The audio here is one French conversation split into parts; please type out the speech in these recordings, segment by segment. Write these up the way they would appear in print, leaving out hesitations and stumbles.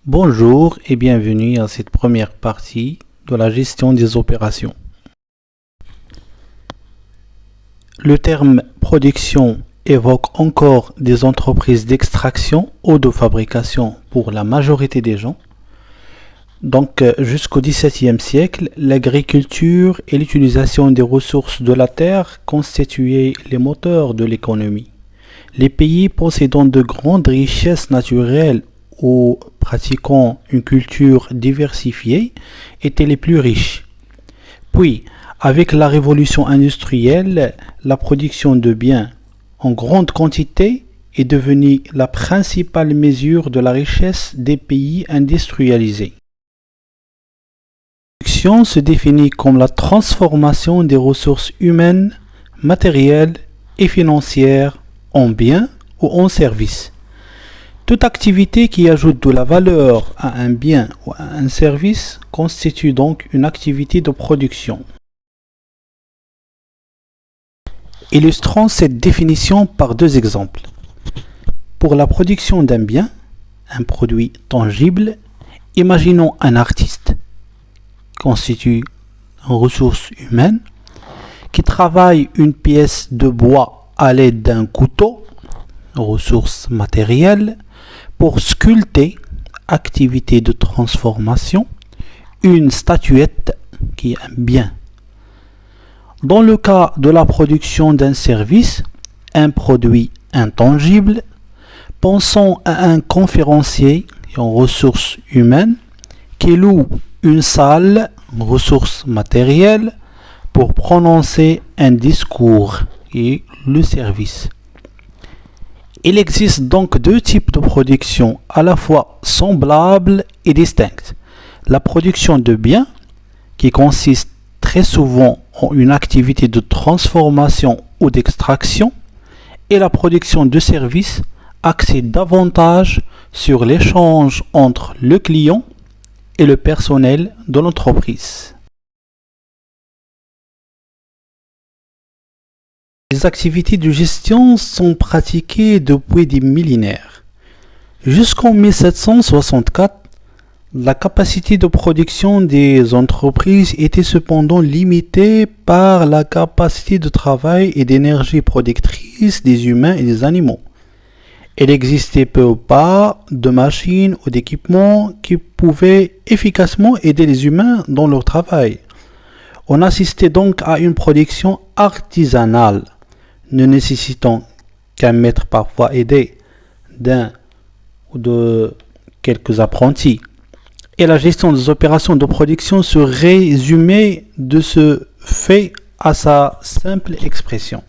Bonjour et bienvenue à cette première partie de la gestion des opérations. Le terme production évoque encore des entreprises d'extraction ou de fabrication pour la majorité des gens. Donc jusqu'au XVIIe siècle, l'agriculture et l'utilisation des ressources de la terre constituaient les moteurs de l'économie. Les pays possédant de grandes richesses naturelles ou pratiquant une culture diversifiée étaient les plus riches. Puis, avec la révolution industrielle, la production de biens en grande quantité est devenue la principale mesure de la richesse des pays industrialisés. La production se définit comme la transformation des ressources humaines, matérielles et financières en biens ou en services. Toute activité qui ajoute de la valeur à un bien ou à un service constitue donc une activité de production. Illustrons cette définition par deux exemples. Pour la production d'un bien, un produit tangible, imaginons un artiste, constitue une ressource humaine, qui travaille une pièce de bois à l'aide d'un couteau, ressource matérielle, pour sculpter, activité de transformation, une statuette qui est un bien. Dans le cas de la production d'un service, un produit intangible, pensons à un conférencier en ressources humaines qui loue une salle, ressources matérielles, pour prononcer un discours et le service. Il existe donc deux types de production à la fois semblables et distinctes. La production de biens, qui consiste très souvent en une activité de transformation ou d'extraction, et la production de services, axée davantage sur l'échange entre le client et le personnel de l'entreprise. Les activités de gestion sont pratiquées depuis des millénaires. Jusqu'en 1764, la capacité de production des entreprises était cependant limitée par la capacité de travail et d'énergie productrice des humains et des animaux. Il existait peu ou pas de machines ou d'équipements qui pouvaient efficacement aider les humains dans leur travail. On assistait donc à une production artisanale, ne nécessitant qu'un maître parfois aidé d'un ou de quelques apprentis. Et la gestion des opérations de production se résumait de ce fait à sa simple expression.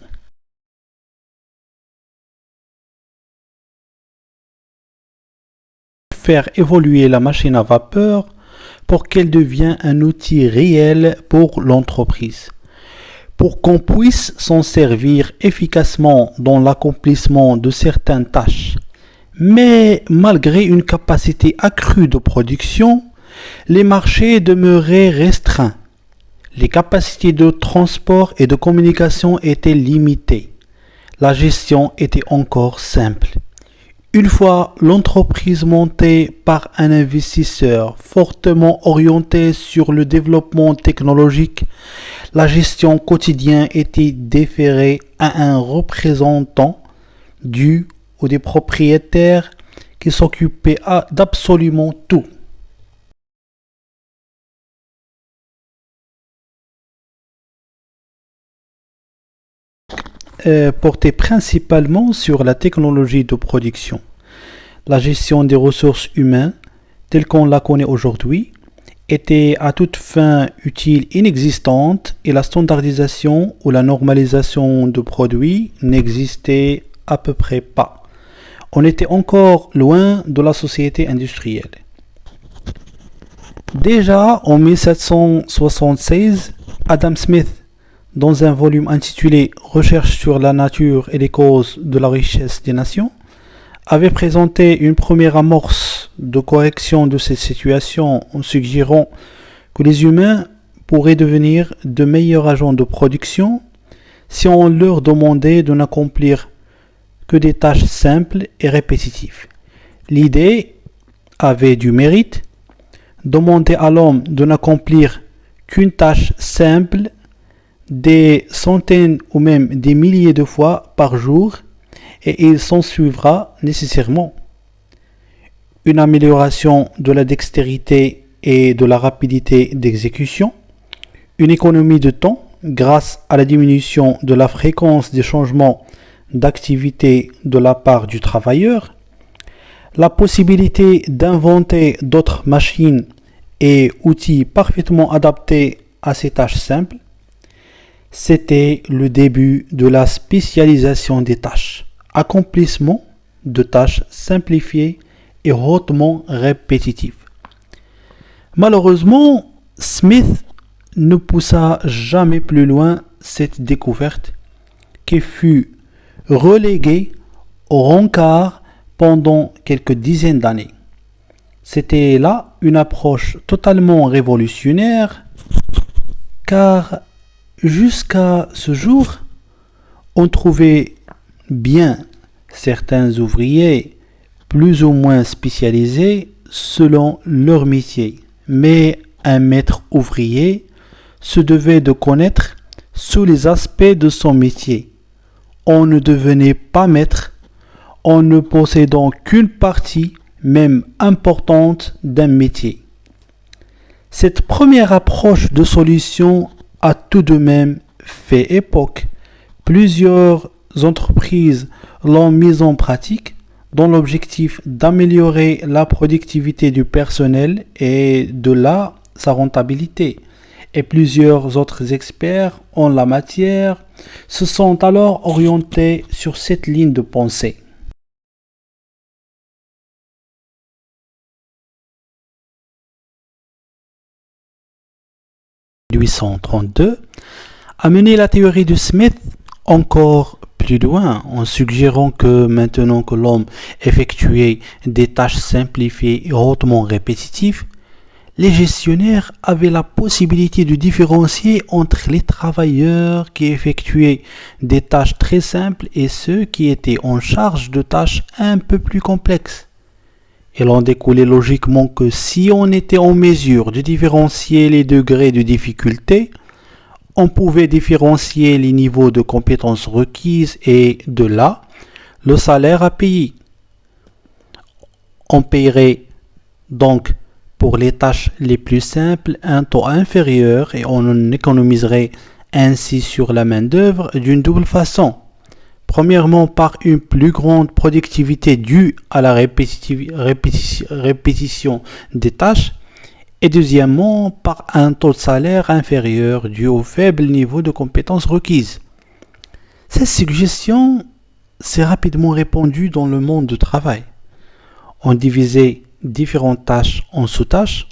Faire évoluer la machine à vapeur pour qu'elle devienne un outil réel pour l'entreprise. Pour qu'on puisse s'en servir efficacement dans l'accomplissement de certaines tâches. Mais malgré une capacité accrue de production, les marchés demeuraient restreints. Les capacités de transport et de communication étaient limitées. La gestion était encore simple. Une fois l'entreprise montée par un investisseur fortement orienté sur le développement technologique, la gestion quotidienne était déférée à un représentant du ou des propriétaires qui s'occupaient d'absolument tout. Portait principalement sur la technologie de production, la gestion des ressources humaines telle qu'on la connaît aujourd'hui était à toute fin utile inexistante et la standardisation ou la normalisation de produits n'existait à peu près pas. On était encore loin de la société industrielle. Déjà en 1776, Adam Smith, dans un volume intitulé « Recherche sur la nature et les causes de la richesse des nations », avait présenté une première amorce de correction de cette situation en suggérant que les humains pourraient devenir de meilleurs agents de production si on leur demandait de n'accomplir que des tâches simples et répétitives. L'idée avait du mérite, demander à l'homme de n'accomplir qu'une tâche simple des centaines ou même des milliers de fois par jour et il s'en suivra nécessairement une amélioration de la dextérité et de la rapidité d'exécution, une économie de temps grâce à la diminution de la fréquence des changements d'activité de la part du travailleur, la possibilité d'inventer d'autres machines et outils parfaitement adaptés à ces tâches simples. C'était le début de la spécialisation des tâches, accomplissement de tâches simplifiées et hautement répétitives. Malheureusement, Smith ne poussa jamais plus loin cette découverte qui fut reléguée au rencard pendant quelques dizaines d'années. C'était là une approche totalement révolutionnaire car jusqu'à ce jour, on trouvait bien certains ouvriers plus ou moins spécialisés selon leur métier, mais un maître ouvrier se devait de connaître tous les aspects de son métier. On ne devenait pas maître en ne possédant qu'une partie, même importante, d'un métier. Cette première approche de solution a tout de même fait époque. Plusieurs entreprises l'ont mise en pratique dans l'objectif d'améliorer la productivité du personnel et de là sa rentabilité. Et plusieurs autres experts en la matière se sont alors orientés sur cette ligne de pensée. 1832 a mené la théorie de Smith encore plus loin en suggérant que maintenant que l'homme effectuait des tâches simplifiées et hautement répétitives, les gestionnaires avaient la possibilité de différencier entre les travailleurs qui effectuaient des tâches très simples et ceux qui étaient en charge de tâches un peu plus complexes. Il en découlait logiquement que si on était en mesure de différencier les degrés de difficulté, on pouvait différencier les niveaux de compétences requises et de là, le salaire à payer. On paierait donc pour les tâches les plus simples un taux inférieur et on économiserait ainsi sur la main-d'œuvre d'une double façon. Premièrement, par une plus grande productivité due à la répétition des tâches et deuxièmement, par un taux de salaire inférieur dû au faible niveau de compétences requises. Cette suggestion s'est rapidement répandue dans le monde du travail. On divisait différentes tâches en sous-tâches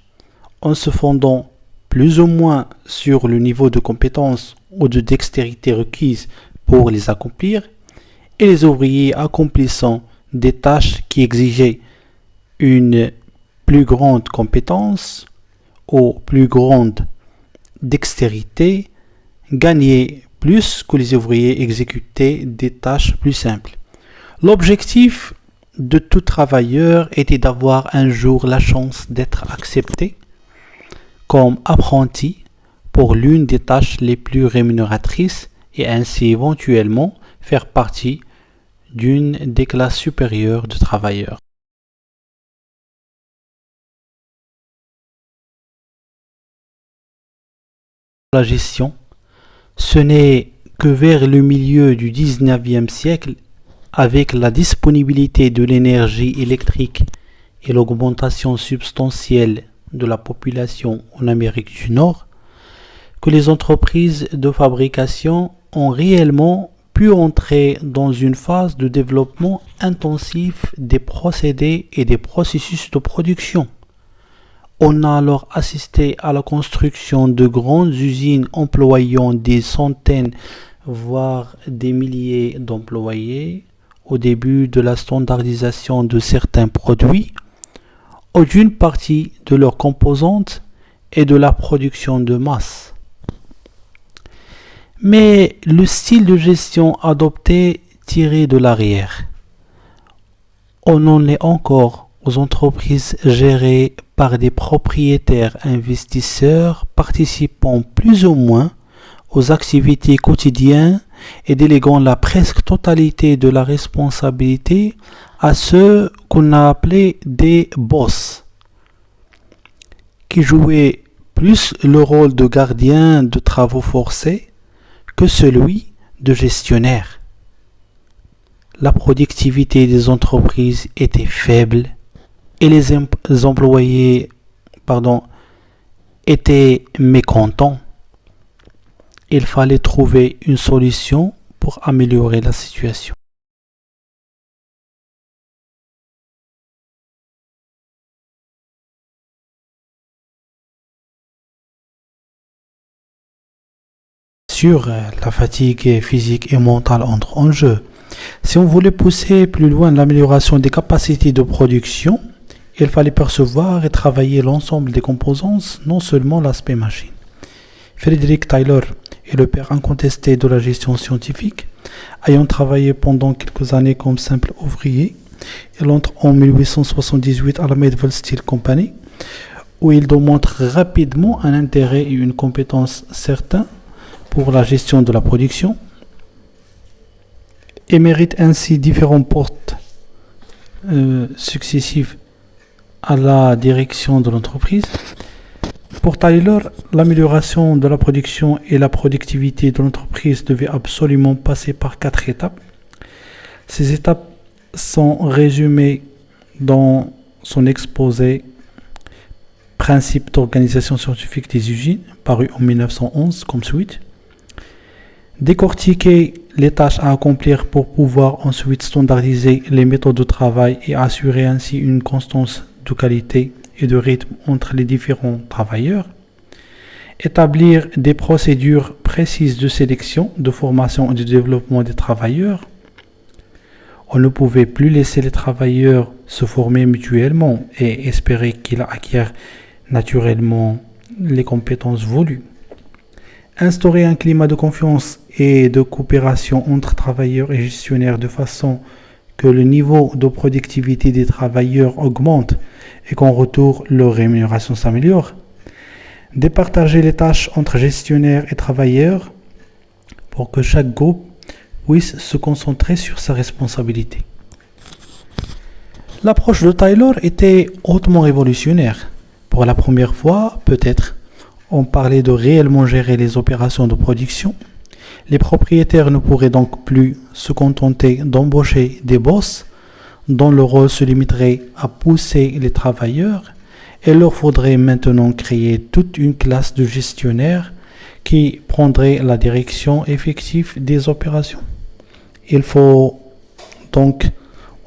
en se fondant plus ou moins sur le niveau de compétences ou de dextérité requises pour les accomplir et les ouvriers accomplissant des tâches qui exigeaient une plus grande compétence ou plus grande dextérité gagnaient plus que les ouvriers exécutaient des tâches plus simples. L'objectif de tout travailleur était d'avoir un jour la chance d'être accepté comme apprenti pour l'une des tâches les plus rémunératrices et ainsi éventuellement faire partie d'une des classes supérieures de travailleurs. La gestion, ce n'est que vers le milieu du XIXe siècle, avec la disponibilité de l'énergie électrique et l'augmentation substantielle de la population en Amérique du Nord, que les entreprises de fabrication ont réellement pu entrer dans une phase de développement intensif des procédés et des processus de production. On a alors assisté à la construction de grandes usines employant des centaines, voire des milliers d'employés, au début de la standardisation de certains produits, ou d'une partie de leurs composantes et de la production de masse. Mais le style de gestion adopté tirait de l'arrière. On en est encore aux entreprises gérées par des propriétaires investisseurs participant plus ou moins aux activités quotidiennes et déléguant la presque totalité de la responsabilité à ceux qu'on a appelés des boss, qui jouaient plus le rôle de gardien de travaux forcés que celui de gestionnaire. La productivité des entreprises était faible et les employés étaient mécontents. Il fallait trouver une solution pour améliorer la situation. La fatigue physique et mentale entre en jeu. Si on voulait pousser plus loin l'amélioration des capacités de production, il fallait percevoir et travailler l'ensemble des composantes, non seulement l'aspect machine. Frederick Taylor est le père incontesté de la gestion scientifique. Ayant travaillé pendant quelques années comme simple ouvrier, il entre en 1878 à la Medwell Steel Company, où il démontre rapidement un intérêt et une compétence certains pour la gestion de la production et mérite ainsi différents postes successifs à la direction de l'entreprise. Pour Taylor, l'amélioration de la production et la productivité de l'entreprise devaient absolument passer par 4 étapes. Ces étapes sont résumées dans son exposé Principes d'organisation scientifique des usines, paru en 1911 comme suite. Décortiquer les tâches à accomplir pour pouvoir ensuite standardiser les méthodes de travail et assurer ainsi une constance de qualité et de rythme entre les différents travailleurs. Établir des procédures précises de sélection, de formation et de développement des travailleurs. On ne pouvait plus laisser les travailleurs se former mutuellement et espérer qu'ils acquièrent naturellement les compétences voulues. Instaurer un climat de confiance et de coopération entre travailleurs et gestionnaires de façon que le niveau de productivité des travailleurs augmente et qu'en retour leur rémunération s'améliore. Départager les tâches entre gestionnaires et travailleurs pour que chaque groupe puisse se concentrer sur sa responsabilité. L'approche de Taylor était hautement révolutionnaire. Pour la première fois, peut-être, on parlait de réellement gérer les opérations de production. Les propriétaires ne pourraient donc plus se contenter d'embaucher des boss dont le rôle se limiterait à pousser les travailleurs. Il leur faudrait maintenant créer toute une classe de gestionnaires qui prendraient la direction effective des opérations. Il faut donc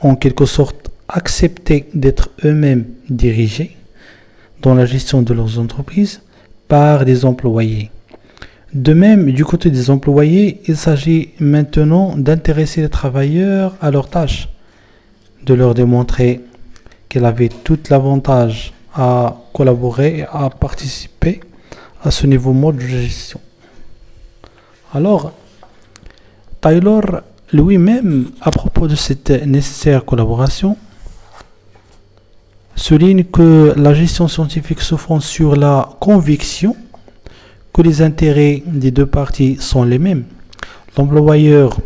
en quelque sorte accepter d'être eux-mêmes dirigés dans la gestion de leurs entreprises par des employés. De même, du côté des employés, il s'agit maintenant d'intéresser les travailleurs à leurs tâches, de leur démontrer qu'ils avaient tout l'avantage à collaborer et à participer à ce nouveau mode de gestion. Alors, Taylor lui-même, à propos de cette nécessaire collaboration, souligne que la gestion scientifique se fonde sur la conviction que les intérêts des deux parties sont les mêmes. L'employeur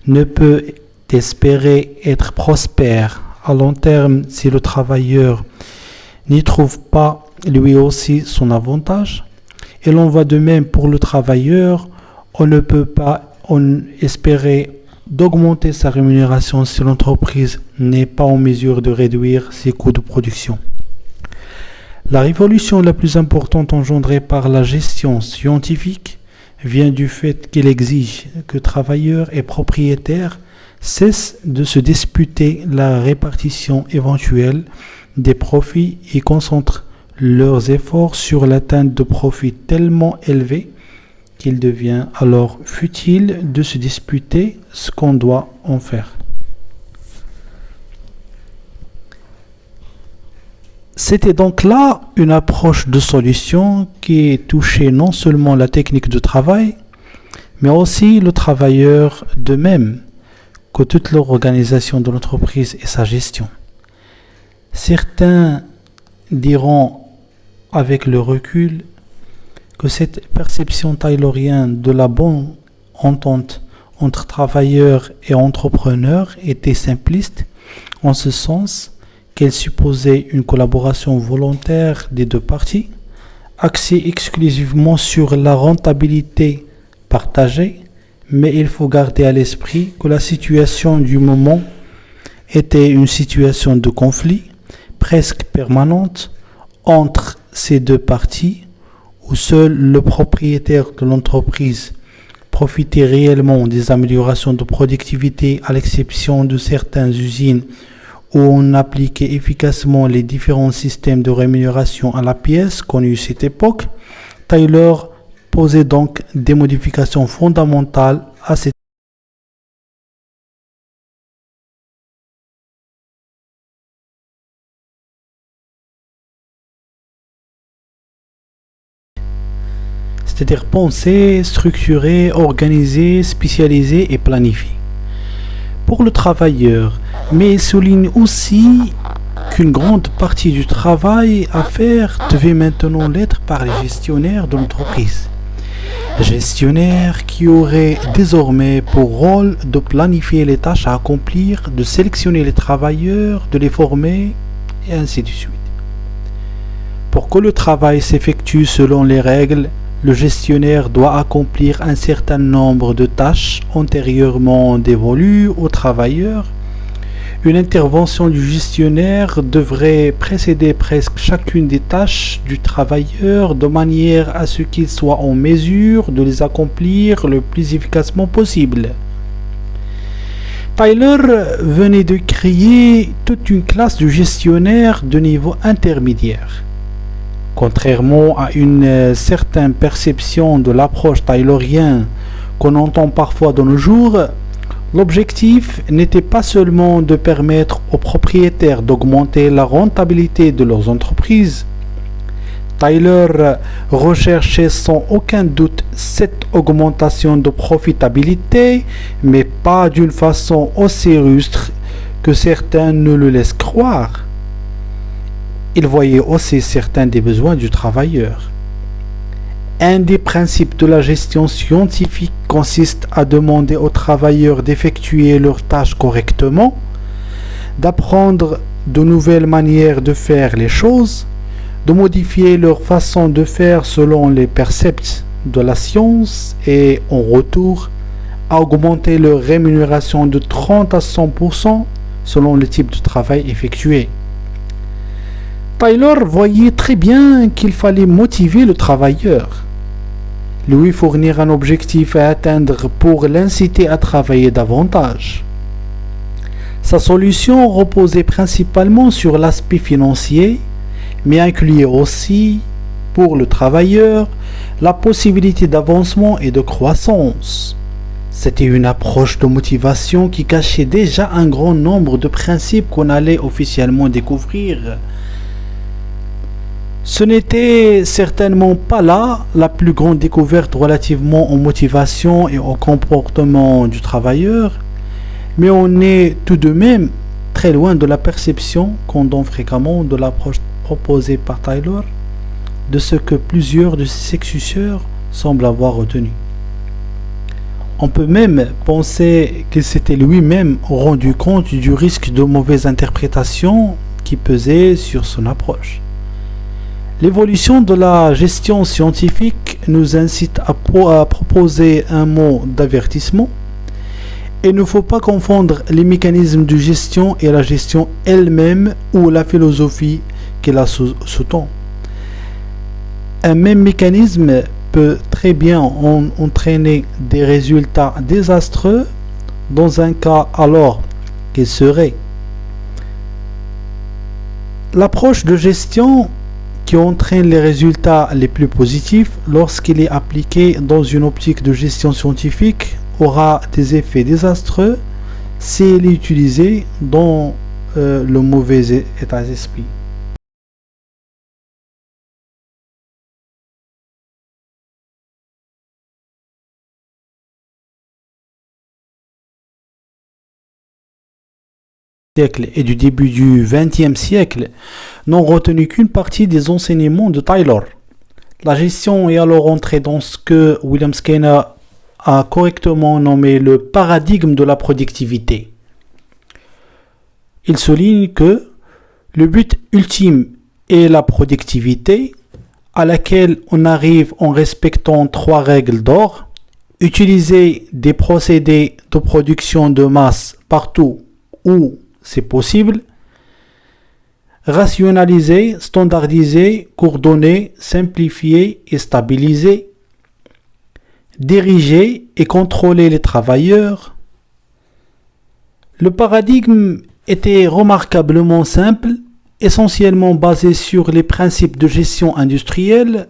ne peut espérer être prospère à long terme si le travailleur n'y trouve pas lui aussi son avantage. Et l'on va de même pour le travailleur, on ne peut pas espérer d'augmenter sa rémunération si l'entreprise n'est pas en mesure de réduire ses coûts de production. La révolution la plus importante engendrée par la gestion scientifique vient du fait qu'il exige que travailleurs et propriétaires cessent de se disputer la répartition éventuelle des profits et concentrent leurs efforts sur l'atteinte de profits tellement élevés qu'il devient alors futile de se disputer ce qu'on doit en faire. C'était donc là une approche de solution qui touchait non seulement la technique de travail, mais aussi le travailleur de même que toute l'organisation de l'entreprise et sa gestion. Certains diront avec le recul que cette perception taylorienne de la bonne entente entre travailleurs et entrepreneurs était simpliste, en ce sens qu'elle supposait une collaboration volontaire des deux parties, axée exclusivement sur la rentabilité partagée, mais il faut garder à l'esprit que la situation du moment était une situation de conflit presque permanente entre ces deux parties où seul le propriétaire de l'entreprise profitait réellement des améliorations de productivité à l'exception de certaines usines où on appliquait efficacement les différents systèmes de rémunération à la pièce connus à cette époque. Taylor posait donc des modifications fondamentales à cette. C'est-à-dire penser, structurer, organiser, spécialiser et planifier. Pour le travailleur, mais il souligne aussi qu'une grande partie du travail à faire devait maintenant l'être par les gestionnaires de l'entreprise. Gestionnaires qui auraient désormais pour rôle de planifier les tâches à accomplir, de sélectionner les travailleurs, de les former, et ainsi de suite. Pour que le travail s'effectue selon les règles, le gestionnaire doit accomplir un certain nombre de tâches antérieurement dévolues aux travailleurs. Une intervention du gestionnaire devrait précéder presque chacune des tâches du travailleur de manière à ce qu'il soit en mesure de les accomplir le plus efficacement possible. Tyler venait de créer toute une classe de gestionnaires de niveau intermédiaire. Contrairement à une certaine perception de l'approche taylorienne qu'on entend parfois de nos jours, l'objectif n'était pas seulement de permettre aux propriétaires d'augmenter la rentabilité de leurs entreprises. Tyler recherchait sans aucun doute cette augmentation de profitabilité, mais pas d'une façon aussi rustre que certains ne le laissent croire. Il voyait aussi certains des besoins du travailleur. Un des principes de la gestion scientifique consiste à demander aux travailleurs d'effectuer leurs tâches correctement, d'apprendre de nouvelles manières de faire les choses, de modifier leur façon de faire selon les préceptes de la science et, en retour, à augmenter leur rémunération de 30 à 100% selon le type de travail effectué. Tyler voyait très bien qu'il fallait motiver le travailleur, lui fournir un objectif à atteindre pour l'inciter à travailler davantage. Sa solution reposait principalement sur l'aspect financier, mais incluait aussi, pour le travailleur, la possibilité d'avancement et de croissance. C'était une approche de motivation qui cachait déjà un grand nombre de principes qu'on allait officiellement découvrir. Ce n'était certainement pas là la plus grande découverte relativement aux motivations et au comportement du travailleur, mais on est tout de même très loin de la perception qu'on donne fréquemment de l'approche proposée par Tyler, de ce que plusieurs de ses successeurs semblent avoir retenu. On peut même penser qu'il s'était lui-même rendu compte du risque de mauvaise interprétation qui pesait sur son approche. L'évolution de la gestion scientifique nous incite à proposer un mot d'avertissement. Il ne faut pas confondre les mécanismes de gestion et la gestion elle-même ou la philosophie qui la sous-tend. Un même mécanisme peut très bien entraîner des résultats désastreux dans un cas alors qu'il serait. L'approche de gestion qui entraîne les résultats les plus positifs lorsqu'il est appliqué dans une optique de gestion scientifique aura des effets désastreux s'il est utilisé dans le mauvais état d'esprit. siècle et du début du XXe siècle n'ont retenu qu'une partie des enseignements de Taylor. La gestion est alors entrée dans ce que William Skinner a correctement nommé le paradigme de la productivité. Il souligne que le but ultime est la productivité, à laquelle on arrive en respectant 3 règles d'or: utiliser des procédés de production de masse partout où c'est possible, rationaliser, standardiser, coordonner, simplifier et stabiliser, diriger et contrôler les travailleurs. Le paradigme était remarquablement simple, essentiellement basé sur les principes de gestion industrielle.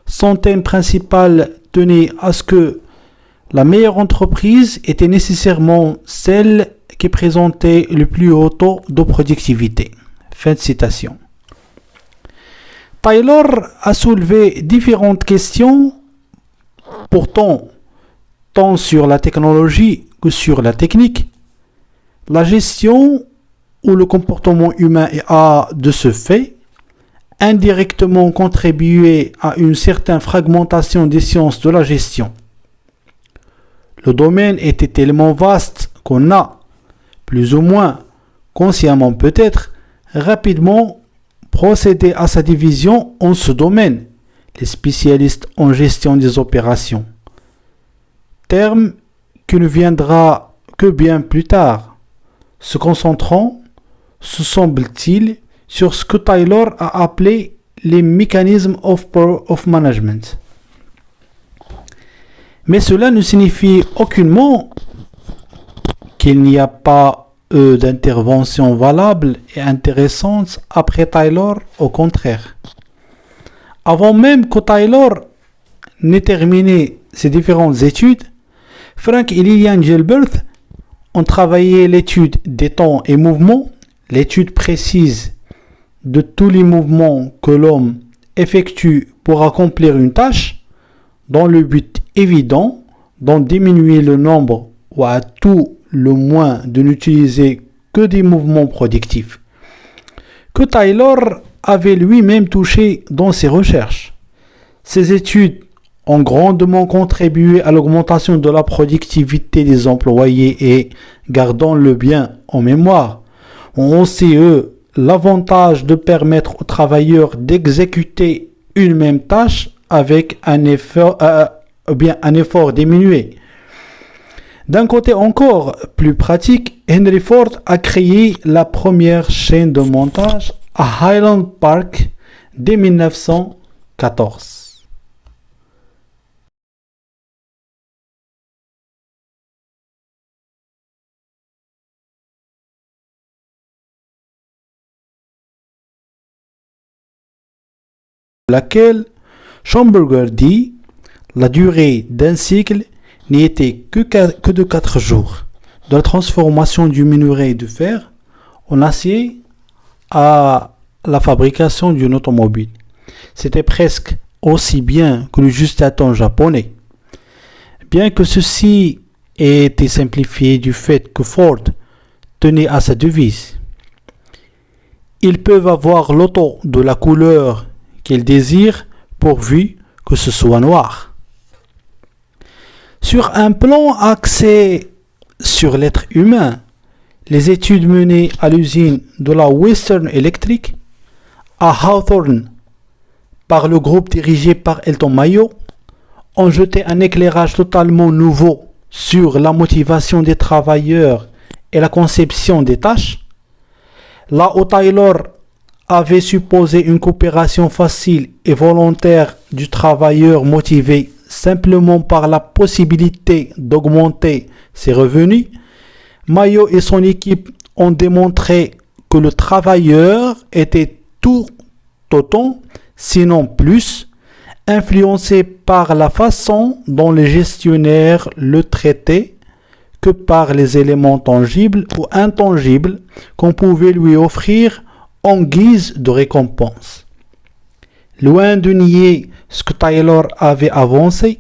Son thème principal tenait à ce que la meilleure entreprise était nécessairement celle qui présentait le plus haut taux de productivité. Fin de citation. Taylor a soulevé différentes questions, pourtant tant sur la technologie que sur la technique. La gestion ou le comportement humain a, de ce fait, indirectement contribué à une certaine fragmentation des sciences de la gestion. Le domaine était tellement vaste qu'on a, plus ou moins consciemment peut-être, rapidement procédé à sa division en sous-domaines, les spécialistes en gestion des opérations. Terme qui ne viendra que bien plus tard, se concentrant, se semble-t-il, sur ce que Taylor a appelé les mécanismes of management. Mais cela ne signifie aucunement qu'il n'y a pas d'intervention valable et intéressante après Taylor, au contraire. Avant même que Taylor n'ait terminé ses différentes études, Frank et Lillian Gilbert ont travaillé l'étude des temps et mouvements, l'étude précise de tous les mouvements que l'homme effectue pour accomplir une tâche, dans le but évident d'en diminuer le nombre ou à tout le moins de n'utiliser que des mouvements productifs, que Taylor avait lui-même touché dans ses recherches. Ces études ont grandement contribué à l'augmentation de la productivité des employés et, gardons-le bien en mémoire, ont aussi l'avantage de permettre aux travailleurs d'exécuter une même tâche avec un effort diminué. D'un côté encore plus pratique, Henry Ford a créé la première chaîne de montage à Highland Park dès 1914. Laquelle Schamberger dit la durée d'un cycle n'y était que de 4 jours, de la transformation du minerai de fer en acier à la fabrication d'une automobile. C'était presque aussi bien que le juste à temps japonais. Bien que ceci ait été simplifié du fait que Ford tenait à sa devise. Ils peuvent avoir l'auto de la couleur qu'ils désirent pourvu que ce soit noir. Sur un plan axé sur l'être humain, les études menées à l'usine de la Western Electric à Hawthorne par le groupe dirigé par Elton Mayo ont jeté un éclairage totalement nouveau sur la motivation des travailleurs et la conception des tâches. Là où Taylor avait supposé une coopération facile et volontaire du travailleur motivé simplement par la possibilité d'augmenter ses revenus, Mayo et son équipe ont démontré que le travailleur était tout autant, sinon plus, influencé par la façon dont les gestionnaires le traitaient que par les éléments tangibles ou intangibles qu'on pouvait lui offrir en guise de récompense. Loin de nier ce que Taylor avait avancé,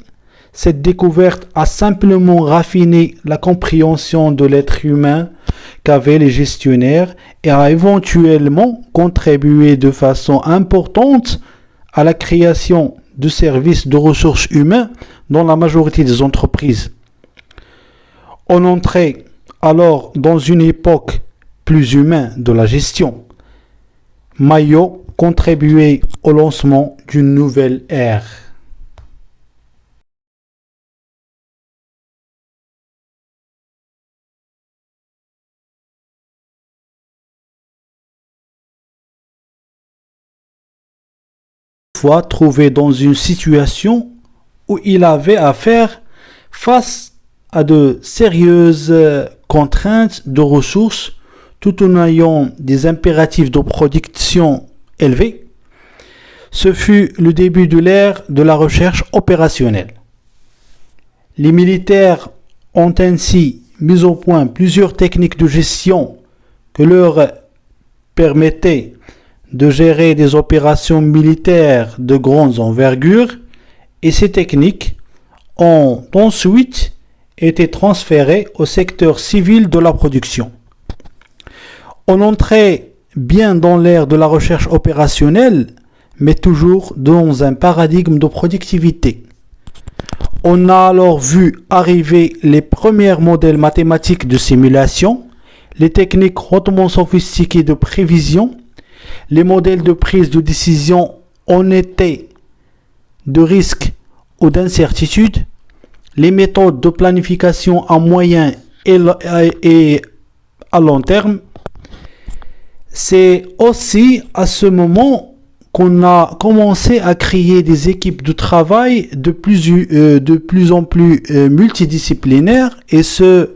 cette découverte a simplement raffiné la compréhension de l'être humain qu'avaient les gestionnaires et a éventuellement contribué de façon importante à la création de services de ressources humaines dans la majorité des entreprises. On entrait alors dans une époque plus humaine de la gestion. Mayo contribuait au lancement d'une nouvelle ère. Fois trouvé dans une situation où il avait à faire face à de sérieuses contraintes de ressources tout en ayant des impératifs de production élevés. Ce fut le début de l'ère de la recherche opérationnelle. Les militaires ont ainsi mis au point plusieurs techniques de gestion que leur permettaient de gérer des opérations militaires de grande envergure, et ces techniques ont ensuite été transférées au secteur civil de la production. On entrait bien dans l'ère de la recherche opérationnelle, mais toujours dans un paradigme de productivité. On a alors vu arriver les premiers modèles mathématiques de simulation, les techniques hautement sophistiquées de prévision, les modèles de prise de décision en été de risque ou d'incertitude, les méthodes de planification à moyen et à long terme. C'est aussi à ce moment qu'on a commencé à créer des équipes de travail de plus en plus multidisciplinaires, et ce,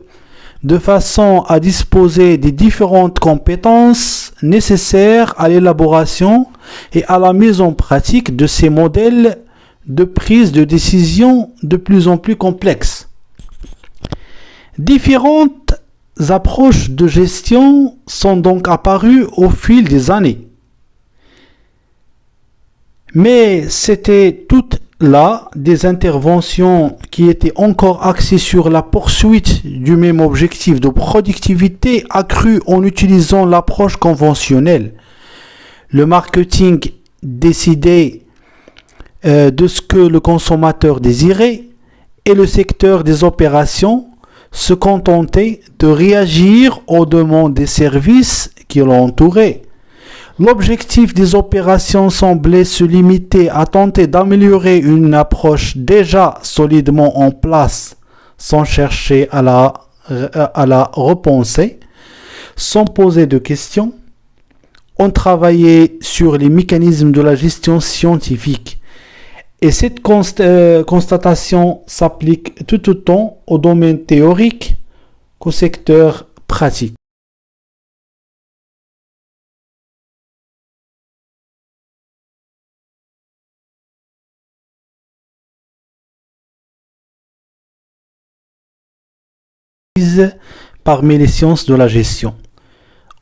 de façon à disposer des différentes compétences nécessaires à l'élaboration et à la mise en pratique de ces modèles de prise de décision de plus en plus complexes. Différentes approches de gestion sont donc apparues au fil des années. Mais c'était toutes là des interventions qui étaient encore axées sur la poursuite du même objectif de productivité accrue en utilisant l'approche conventionnelle. Le marketing décidait de ce que le consommateur désirait, et le secteur des opérations se contentait de réagir aux demandes des services qui l'entouraient. L'objectif des opérations semblait se limiter à tenter d'améliorer une approche déjà solidement en place, sans chercher à la repenser, sans poser de questions. On travaillait sur les mécanismes de la gestion scientifique. Et cette constatation s'applique tout autant au domaine théorique qu'au secteur pratique. Parmi les sciences de la gestion.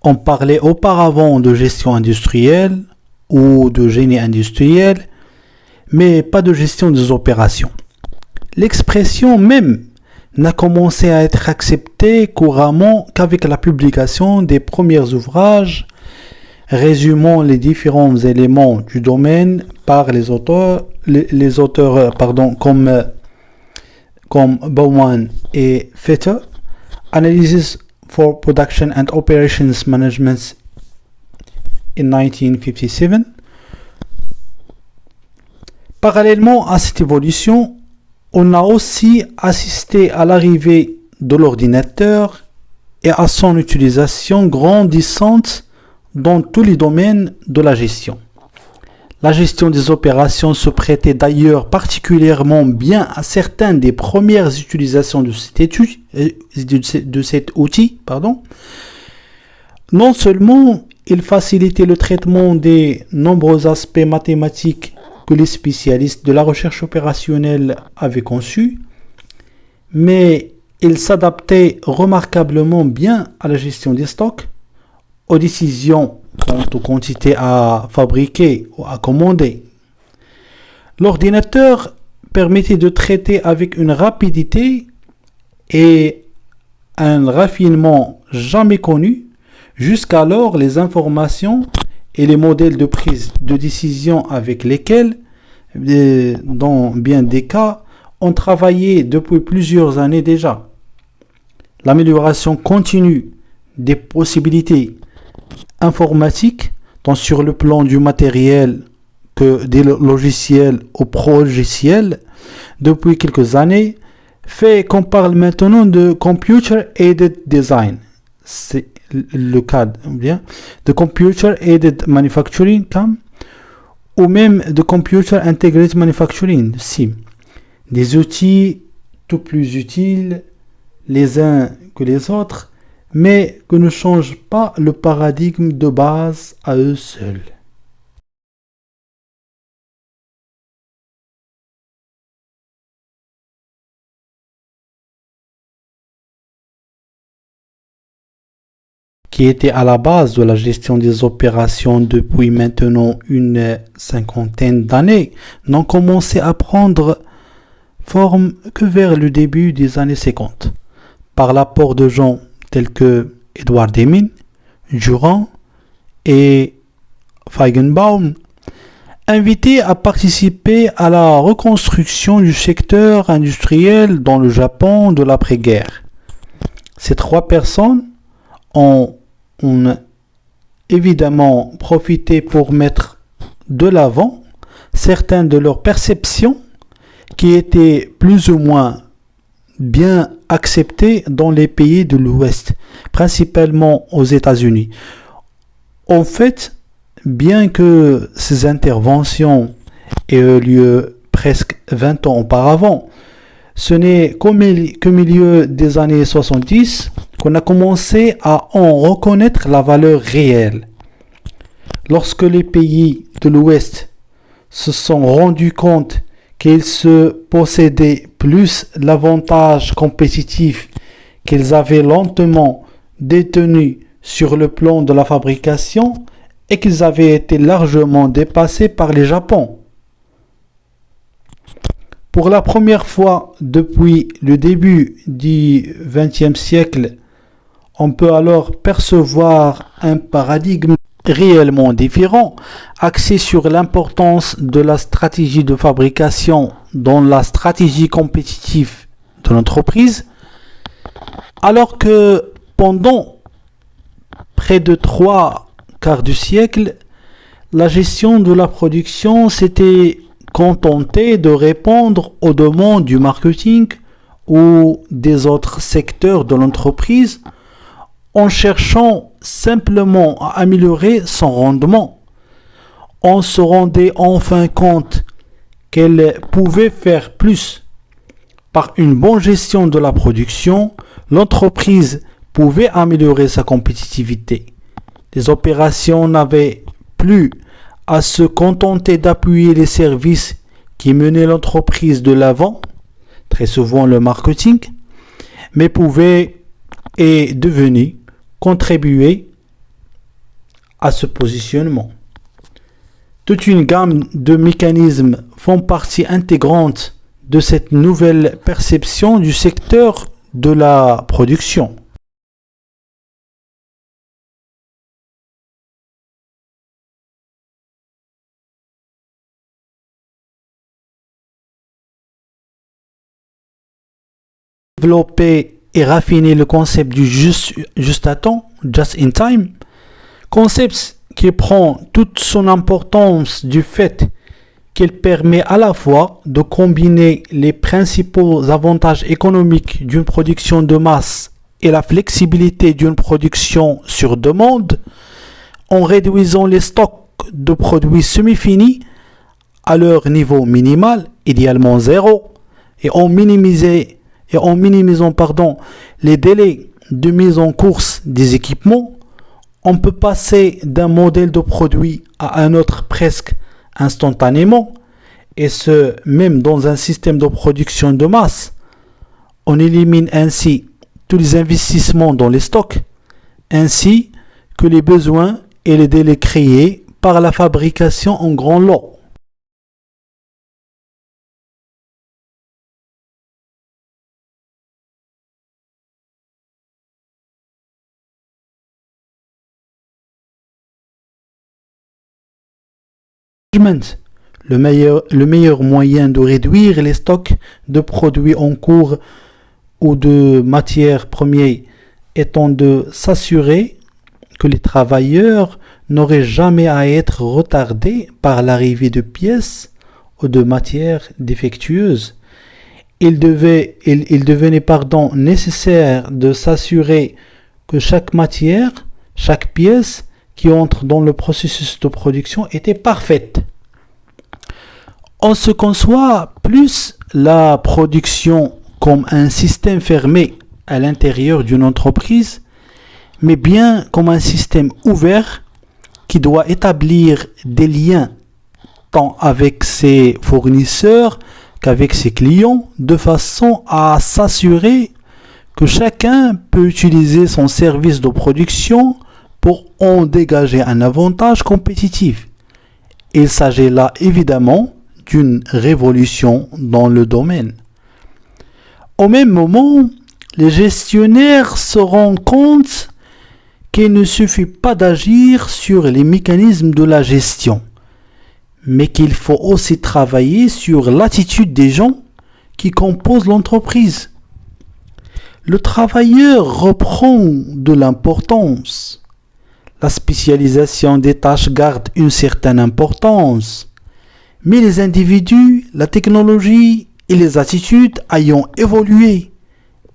On parlait auparavant de gestion industrielle ou de génie industriel, mais pas de gestion des opérations. L'expression même n'a commencé à être acceptée couramment qu'avec la publication des premiers ouvrages résumant les différents éléments du domaine par les auteurs comme Baumann et Fetter. Analysis for Production and Operations Management in 1957. Parallèlement à cette évolution, on a aussi assisté à l'arrivée de l'ordinateur et à son utilisation grandissante dans tous les domaines de la gestion. La gestion des opérations se prêtait d'ailleurs particulièrement bien à certaines des premières utilisations de cet outil. Non seulement il facilitait le traitement des nombreux aspects mathématiques que les spécialistes de la recherche opérationnelle avaient conçus, mais il s'adaptait remarquablement bien à la gestion des stocks, aux décisions quant aux quantités à fabriquer ou à commander. L'ordinateur permettait de traiter avec une rapidité et un raffinement jamais connu. Jusqu'alors, les informations et les modèles de prise de décision avec lesquels, dans bien des cas, ont travaillé depuis plusieurs années déjà. L'amélioration continue des possibilités informatiques, tant sur le plan du matériel que des logiciels ou progiciels, depuis quelques années, fait qu'on parle maintenant de Computer Aided Design. C'est le cas bien de Computer Aided Manufacturing, CAM, ou même de Computer Integrated Manufacturing, CIM. Des outils tout plus utiles les uns que les autres, mais que ne changent pas le paradigme de base à eux seuls. Qui était à la base de la gestion des opérations depuis maintenant une cinquantaine d'années, n'ont commencé à prendre forme que vers le début des années 50, par l'apport de gens tels que Edward Deming, Durand et Feigenbaum, invités à participer à la reconstruction du secteur industriel dans le Japon de l'après-guerre. Ces trois personnes ont évidemment profité pour mettre de l'avant certaines de leurs perceptions qui étaient plus ou moins bien acceptées dans les pays de l'Ouest, principalement aux États-Unis. En fait, bien que ces interventions aient eu lieu presque 20 ans auparavant, ce n'est qu'au milieu des années 70 qu'on a commencé à en reconnaître la valeur réelle. Lorsque les pays de l'Ouest se sont rendus compte qu'ils se possédaient plus l'avantage compétitif qu'ils avaient lentement détenu sur le plan de la fabrication et qu'ils avaient été largement dépassés par les Japon. Pour la première fois depuis le début du XXe siècle, on peut alors percevoir un paradigme réellement différent, axé sur l'importance de la stratégie de fabrication dans la stratégie compétitive de l'entreprise, alors que pendant près de 3/4 du siècle, la gestion de la production s'était contentée de répondre aux demandes du marketing ou des autres secteurs de l'entreprise en cherchant simplement à améliorer son rendement. On se rendait enfin compte qu'elle pouvait faire plus. Par une bonne gestion de la production, l'entreprise pouvait améliorer sa compétitivité. Les opérations n'avaient plus à se contenter d'appuyer les services qui menaient l'entreprise de l'avant, très souvent le marketing, mais pouvaient et devenaient contribuer à ce positionnement. Toute une gamme de mécanismes font partie intégrante de cette nouvelle perception du secteur de la production. Développer et raffiner le concept du juste à temps, just in time, concept qui prend toute son importance du fait qu'il permet à la fois de combiner les principaux avantages économiques d'une production de masse et la flexibilité d'une production sur demande, en réduisant les stocks de produits semi-finis à leur niveau minimal, idéalement zéro, et en minimisant les délais de mise en course des équipements, on peut passer d'un modèle de produit à un autre presque instantanément, et ce même dans un système de production de masse. On élimine ainsi tous les investissements dans les stocks, ainsi que les besoins et les délais créés par la fabrication en grand lot. Le meilleur moyen de réduire les stocks de produits en cours ou de matières premières étant de s'assurer que les travailleurs n'auraient jamais à être retardés par l'arrivée de pièces ou de matières défectueuses. Il devenait nécessaire de s'assurer que chaque matière, chaque pièce qui entre dans le processus de production était parfaite. On se conçoit plus la production comme un système fermé à l'intérieur d'une entreprise, mais bien comme un système ouvert qui doit établir des liens tant avec ses fournisseurs qu'avec ses clients, de façon à s'assurer que chacun peut utiliser son service de production pour en dégager un avantage compétitif. Il s'agit là évidemment d'une révolution dans le domaine. Au même moment, les gestionnaires se rendent compte qu'il ne suffit pas d'agir sur les mécanismes de la gestion, mais qu'il faut aussi travailler sur l'attitude des gens qui composent l'entreprise. Le travailleur reprend de l'importance. La spécialisation des tâches garde une certaine importance. Mais les individus, la technologie et les attitudes ayant évolué,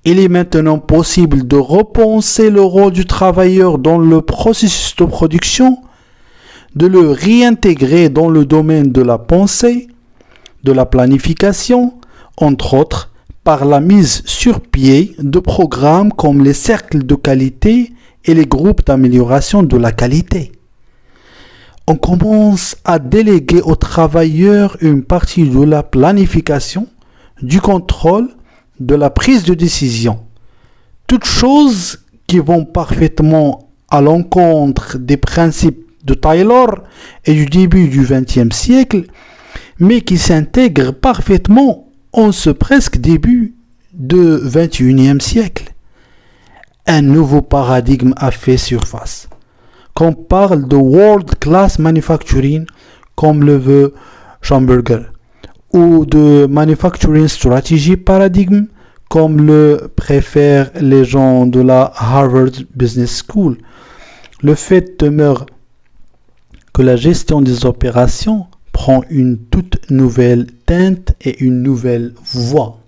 il est maintenant possible de repenser le rôle du travailleur dans le processus de production, de le réintégrer dans le domaine de la pensée, de la planification, entre autres, par la mise sur pied de programmes comme les cercles de qualité et les groupes d'amélioration de la qualité. On commence à déléguer aux travailleurs une partie de la planification, du contrôle, de la prise de décision. Toutes choses qui vont parfaitement à l'encontre des principes de Taylor et du début du XXe siècle, mais qui s'intègrent parfaitement en ce presque début du XXIe siècle. Un nouveau paradigme a fait surface. Qu'on parle de World Class Manufacturing, comme le veut Schamberger, ou de Manufacturing Strategy Paradigm, comme le préfèrent les gens de la Harvard Business School. Le fait demeure que la gestion des opérations prend une toute nouvelle teinte et une nouvelle voie.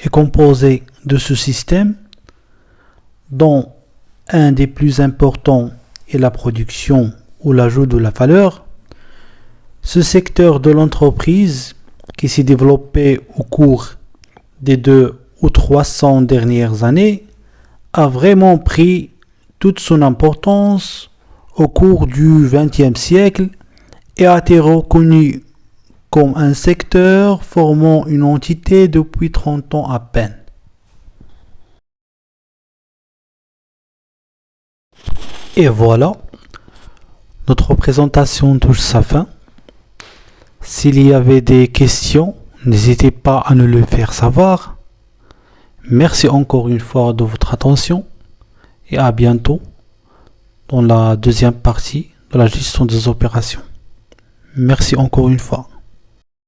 Est composé de ce système dont un des plus importants est la production ou l'ajout de la valeur. Ce secteur de l'entreprise qui s'est développé au cours des 200 ou 300 dernières années a vraiment pris toute son importance au cours du XXe siècle et a été reconnu comme un secteur formant une entité depuis 30 ans à peine. Et voilà, notre présentation touche sa fin. S'il y avait des questions, n'hésitez pas à nous le faire savoir. Merci encore une fois de votre attention et à bientôt dans la deuxième partie de la gestion des opérations. Merci encore une fois.